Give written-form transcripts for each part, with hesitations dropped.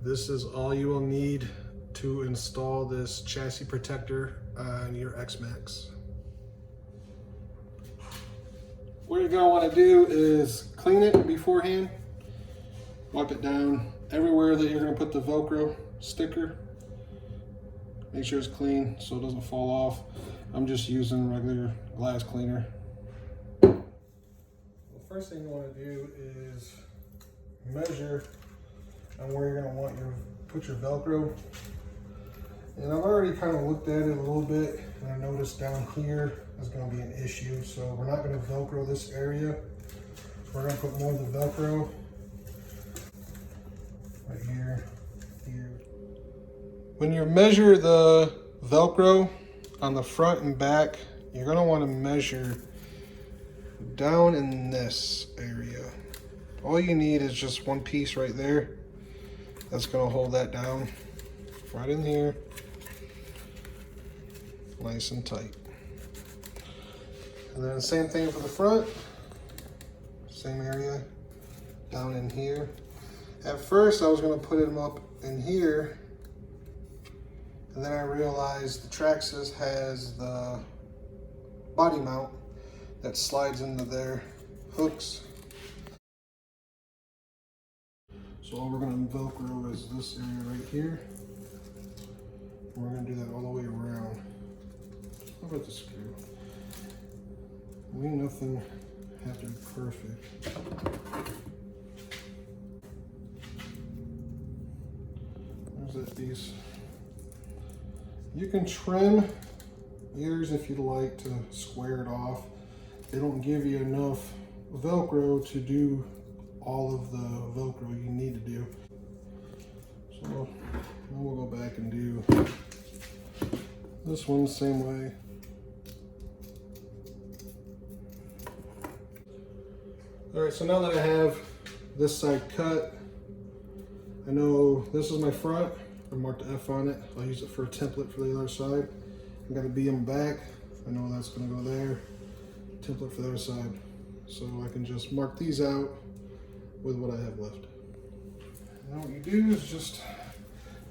this is all you will need to install this chassis protector on your XMAXX. What you're gonna wanna do is clean it beforehand, wipe it down everywhere that you're gonna put the Velcro sticker. Make sure it's clean so it doesn't fall off. I'm just using regular glass cleaner. The first thing you wanna do is measure on where you're gonna want put your Velcro. And I've already kind of looked at it a little bit, and I noticed down here is gonna be an issue. So we're not gonna Velcro this area. We're gonna put more of the Velcro right here, here. When you measure the Velcro on the front and back, you're gonna wanna measure down in this area. All you need is just one piece right there. That's gonna hold that down right in here, nice and tight. And then the same thing for the front, same area down in here. At first I was gonna put them up in here, and then I realized the Traxxas has the body mount that slides into their hooks. So all we're gonna Velcro is this area right here. And we're gonna do that all the way around. How about the screw? Nothing have to be perfect. There's that piece. You can trim yours if you'd like to square it off. They don't give you enough Velcro to do all of the Velcro you need to do. So we'll go back and do this one the same way. All right, so now that I have this side cut, I know this is my front. I marked the F on it. I'll use it for a template for the other side. I got a B in the back. I know that's gonna go there. Template for the other side. So I can just mark these out with what I have left. Now what you do is just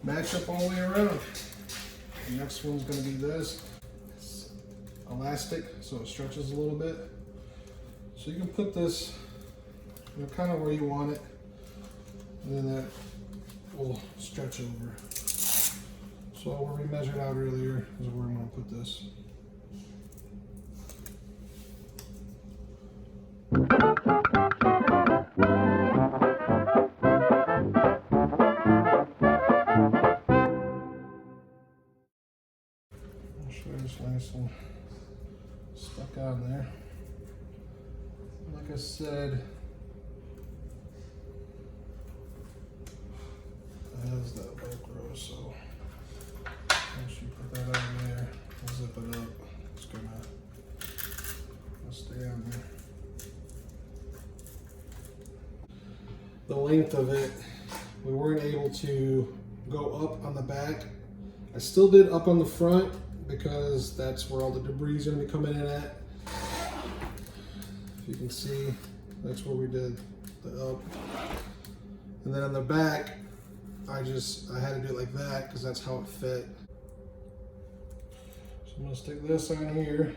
match up all the way around. The next one's gonna be this. It's elastic, so it stretches a little bit. So you can put this, kind of where you want it, and then that will stretch over. So where we measured out earlier is where I'm gonna put this. It's nice and stuck on there. Like I said, it has that Velcro, so once you put that on there, zip it up, it's gonna stay on there. The length of it, we weren't able to go up on the back. I still did up on the front, because that's where all the debris is going to be coming in at. If you can see, that's where we did the up. And then on the back, I had to do it like that because that's how it fit. So I'm going to stick this on here.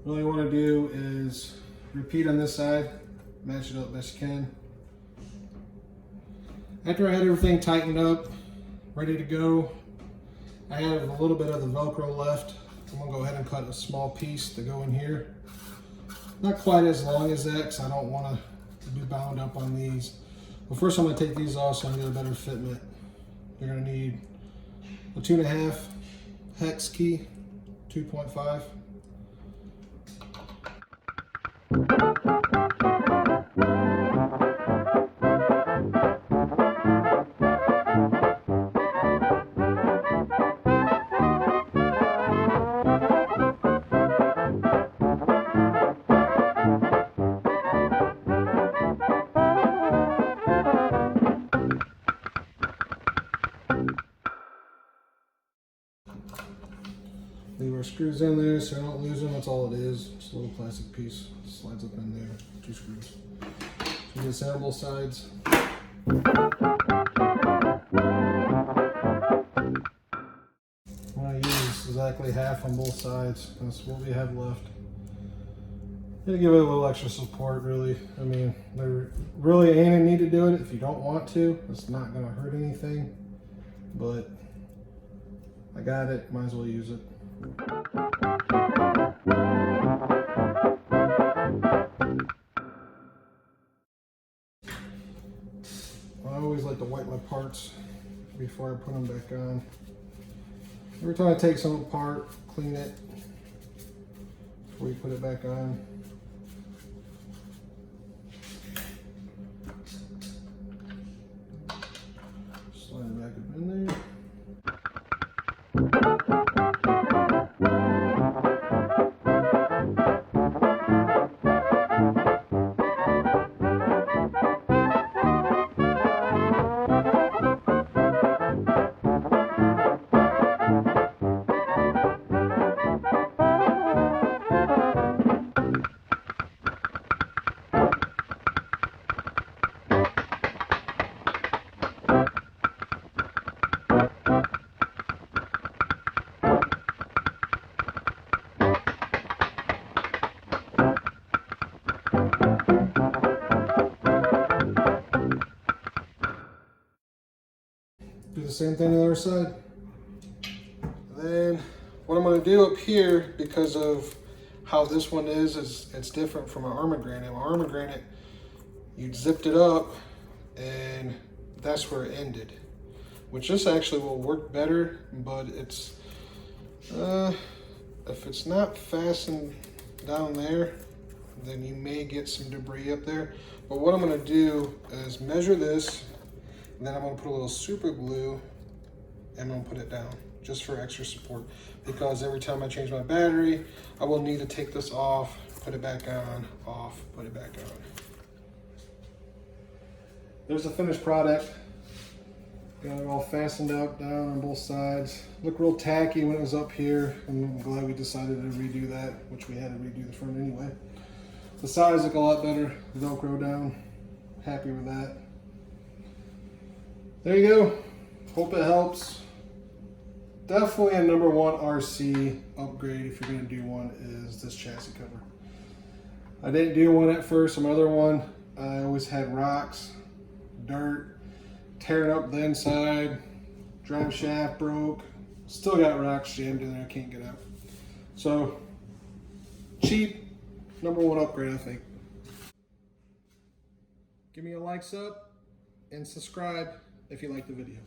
All you want to do is repeat on this side, match it up best you can. After I had everything tightened up, ready to go, I have a little bit of the Velcro left. I'm gonna go ahead and cut a small piece to go in here. Not quite as long as that, because I don't want to be bound up on these. But first I'm gonna take these off so I can get a better fitment. You're gonna need a 2.5 hex key, 2.5. screws in there so I don't lose them. That's all it is. Just a little plastic piece. Slides up in there. 2 screws. So you get this on both sides. I'm going to use exactly half on both sides. That's what we have left. Gonna give it a little extra support, really. I mean, there really ain't a need to do it if you don't want to. It's not gonna hurt anything, but I got it, might as well use it. I always like to wipe my parts before I put them back on. Every time I take some apart, clean it before you put it back on. Slide it back up in there. Do the same thing on the other side. And then what I'm going to do up here, because of how this one is it's different from an armor granite. My armor granite, you zipped it up and that's where it ended. Which this actually will work better, but it's if it's not fastened down there, then you may get some debris up there. But what I'm going to do is measure this, and then I'm going to put a little super glue and I'm going to put it down just for extra support, because every time I change my battery I will need to take this off, put it back on, off, put it back on. There's the finished product. Got it all fastened up down on both sides. Looked real tacky when it was up here. I'm glad we decided to redo that, which we had to redo the front anyway. The sides look a lot better. Velcro down. Happy with that. There you go. Hope it helps. Definitely a #1 RC upgrade if you're going to do one is this chassis cover. I didn't do one at first. My other one, I always had rocks, dirt, tearing up the inside, drive shaft broke, still got rocks jammed in there I can't get out. So cheap, #1 upgrade I think. Give me a like, sub, and subscribe if you like the video.